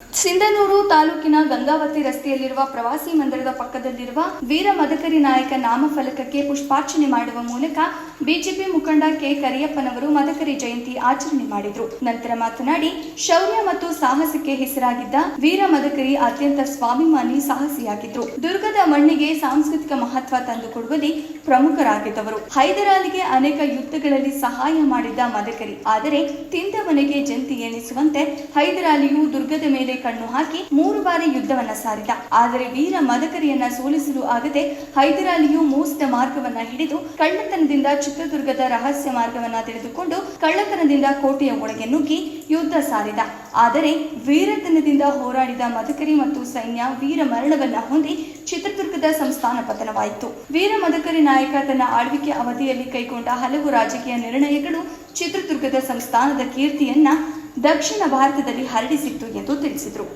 ಸಿಂಧನೂರು ತಾಲೂಕಿನ ಗಂಗಾವತಿ ರಸ್ತೆಯಲ್ಲಿರುವ ಪ್ರವಾಸಿ ಮಂದಿರದ ಪಕ್ಕದಲ್ಲಿರುವ ವೀರ ಮದಕರಿ ನಾಯಕ ನಾಮಫಲಕಕ್ಕೆ ಪುಷ್ಪಾರ್ಚನೆ ಮಾಡುವ ಮೂಲಕ ಬಿಜೆಪಿ ಮುಖಂಡ ಕೆ ಕರಿಯಪ್ಪನವರು ಮದಕರಿ ಜಯಂತಿ ಆಚರಣೆ ಮಾಡಿದರು. ನಂತರ ಮಾತನಾಡಿ, ಶೌರ್ಯ ಮತ್ತು ಸಾಹಸಕ್ಕೆ ಹೆಸರಾಗಿದ್ದ ವೀರ ಮದಕರಿ ಅತ್ಯಂತ ಸ್ವಾಭಿಮಾನಿ ಸಾಹಸಿಯಾಗಿದ್ರು. ದುರ್ಗದ ಮಣ್ಣಿಗೆ ಸಾಂಸ್ಕೃತಿಕ ಮಹತ್ವ ತಂದುಕೊಡುವಲ್ಲಿ ಪ್ರಮುಖರಾಗಿದ್ದವರು. ಹೈದರಾಲಿಗೆ ಅನೇಕ ಯುದ್ಧಗಳಲ್ಲಿ ಸಹಾಯ ಮಾಡಿದ್ದ ಮದಕರಿ. ಆದರೆ ತಿಂದವನಿಗೆ ಜಂತಿ ಎನಿಸುವಂತೆ ಹೈದರಾಲಿಯು ದುರ್ಗದ ಮೇಲೆ ಕಣ್ಣು ಹಾಕಿ 3 ಬಾರಿ ಯುದ್ಧವನ್ನ ಸಾರಿದ. ಆದರೆ ವೀರ ಮದಕರಿಯನ್ನ ಸೋಲಿಸಲು ಆಗದೆ ಹೈದರಾಲಿಯು ಮೋಸದ ಮಾರ್ಗವನ್ನ ಹಿಡಿದು ಕಳ್ಳತನದಿಂದ ಚಿತ್ರದುರ್ಗದ ರಹಸ್ಯ ಮಾರ್ಗವನ್ನ ತಿಳಿದುಕೊಂಡು ಕಳ್ಳತನದಿಂದ ಕೋಟೆಯ ಒಳಗೆ ನುಗ್ಗಿ ಯುದ್ಧ ಸಾರಿದ. ಆದರೆ ವೀರತನದಿಂದ ಹೋರಾಡಿದ ಮದಕರಿ ಮತ್ತು ಸೈನ್ಯ ವೀರ ಮರಣವನ್ನ ಹೊಂದಿ ಚಿತ್ರದುರ್ಗದ ಸಂಸ್ಥಾನ ಪತನವಾಯಿತು. ವೀರ ಮದಕರಿ ನಾಯಕ ತನ್ನ ಆಳ್ವಿಕೆ ಅವಧಿಯಲ್ಲಿ ಕೈಗೊಂಡ ಹಲವು ರಾಜಕೀಯ ನಿರ್ಣಯಗಳು ಚಿತ್ರದುರ್ಗದ ಸಂಸ್ಥಾನದ ಕೀರ್ತಿಯನ್ನ ದಕ್ಷಿಣ ಭಾರತದಲ್ಲಿ ಹರಡಿಸಿತ್ತು ಎಂದು ತಿಳಿಸಿದರು.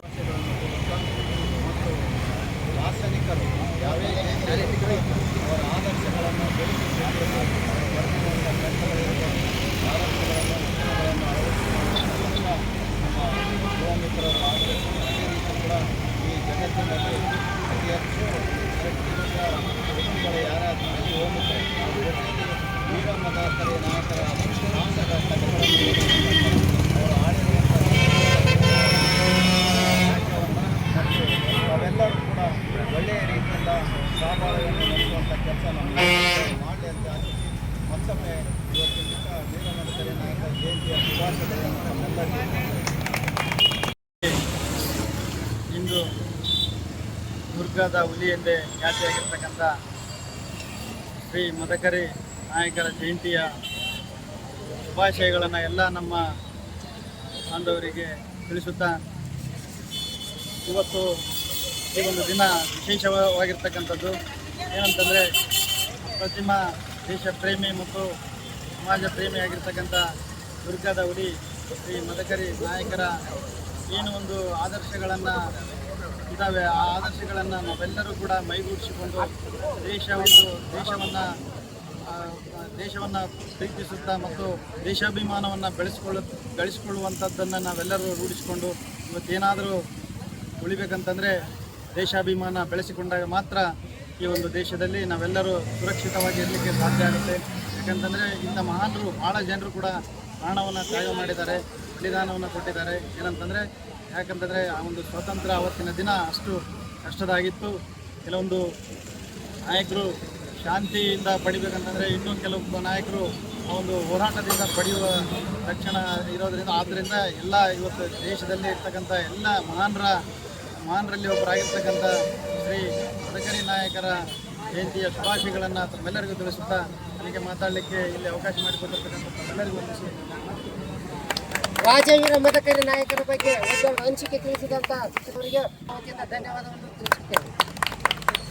ನಾವೆಲ್ಲರೂ ಕೂಡ ಒಳ್ಳೆಯ ರೀತಿಯಿಂದ ಸಹಬಾಳ್ವೆಯನ್ನು ನಡೆಸುವಂಥ ಕೆಲಸ ನಮ್ಮ ಮಾಡಿ ಅಂತ ಆಶಿಸಿ ಮತ್ತೊಮ್ಮೆ ಇವತ್ತು ವೀರ ಮದಕರಿ ನಾಯಕ ಜಯಂತಿಯ ಶುಭಾಶಯಗಳನ್ನು ನಮ್ಮೆಲ್ಲರಿಗೂ. ಇಂದು ದುರ್ಗದ ಹುಲಿ ಎಂದೇ ಖ್ಯಾತಿಯಾಗಿರ್ತಕ್ಕಂಥ ಶ್ರೀ ಮದಕರಿ ನಾಯಕರ ಜಯಂತಿಯ ಶುಭಾಶಯಗಳನ್ನು ಎಲ್ಲ ನಮ್ಮ ಬಾಂಧವರಿಗೆ ತಿಳಿಸುತ್ತಾ, ಇವತ್ತು ಈ ಒಂದು ದಿನ ವಿಶೇಷವಾಗಿರ್ತಕ್ಕಂಥದ್ದು ಏನಂತಂದರೆ, ಪ್ರತಿಮ ದೇಶ ಪ್ರೇಮಿ ಮತ್ತು ಸಮಾಜ ಪ್ರೇಮಿಯಾಗಿರ್ತಕ್ಕಂಥ ದುರ್ಗದ ಹುಲಿ ಶ್ರೀ ಮದಕರಿ ನಾಯಕರ ಏನು ಒಂದು ಆದರ್ಶಗಳನ್ನು ಇದ್ದಾವೆ, ಆ ಆದರ್ಶಗಳನ್ನು ನಾವೆಲ್ಲರೂ ಕೂಡ ಮೈಗೂಡಿಸಿಕೊಂಡು ದೇಶವನ್ನು ಪ್ರೀತಿಸುತ್ತಾ ಮತ್ತು ದೇಶಾಭಿಮಾನವನ್ನು ಗಳಿಸಿಕೊಳ್ಳುವಂಥದ್ದನ್ನು ನಾವೆಲ್ಲರೂ ರೂಢಿಸಿಕೊಂಡು ಇವತ್ತೇನಾದರೂ ಉಳಿಬೇಕಂತಂದರೆ ದೇಶಾಭಿಮಾನ ಬೆಳೆಸಿಕೊಂಡಾಗ ಮಾತ್ರ ಈ ಒಂದು ದೇಶದಲ್ಲಿ ನಾವೆಲ್ಲರೂ ಸುರಕ್ಷಿತವಾಗಿ ಇರಲಿಕ್ಕೆ ಸಾಧ್ಯ ಆಗುತ್ತೆ. ಯಾಕಂತಂದರೆ ಇಂಥ ಮಹಾನರು ಭಾಳ ಜನರು ಕೂಡ ಪ್ರಾಣವನ್ನು ತ್ಯಾಗ ಮಾಡಿದ್ದಾರೆ, ಬಲಿದಾನವನ್ನು ಕೊಟ್ಟಿದ್ದಾರೆ. ಯಾಕಂತಂದರೆ ಆ ಒಂದು ಸ್ವಾತಂತ್ರ್ಯ ಆವತ್ತಿನ ದಿನ ಅಷ್ಟು ಕಷ್ಟದಾಗಿತ್ತು. ಕೆಲವೊಂದು ನಾಯಕರು ಶಾಂತಿಯಿಂದ ಪಡಿಬೇಕಂತಂದರೆ ಇನ್ನೂ ಕೆಲವು ನಾಯಕರು ಆ ಒಂದು ಹೋರಾಟದಿಂದ ಪಡೆಯುವ ಲಕ್ಷಣ ಇರೋದರಿಂದ, ಆದ್ದರಿಂದ ಎಲ್ಲ ಇವತ್ತು ದೇಶದಲ್ಲಿ ಇರ್ತಕ್ಕಂಥ ಎಲ್ಲ ಮಹಾನರಲ್ಲಿ ಒಬ್ಬರಾಗಿರ್ತಕ್ಕಂಥ ಶ್ರೀ ಮದಕರಿ ನಾಯಕರ ಜಯಂತಿಯ ಶುಭಾಶಯಗಳನ್ನು ತಮ್ಮೆಲ್ಲರಿಗೂ ತಿಳಿಸುತ್ತಾ ನನಗೆ ಮಾತಾಡಲಿಕ್ಕೆ ಇಲ್ಲಿ ಅವಕಾಶ ಮಾಡಿಕೊಟ್ಟಿರ್ತಕ್ಕಂಥ ತಮ್ಮೆಲ್ಲರಿಗೂ ವಂದಿಸಿ ರಾಜವೀರ ಮದಕರಿ ನಾಯಕರ ಬಗ್ಗೆ ಒಂದು ಹಂಚಿಕೆ ತಿಳಿಸಿದಂಥ ಸಚಿವರಿಗೆ ಧನ್ಯವಾದವನ್ನು ತಿಳಿಸುತ್ತೇವೆ.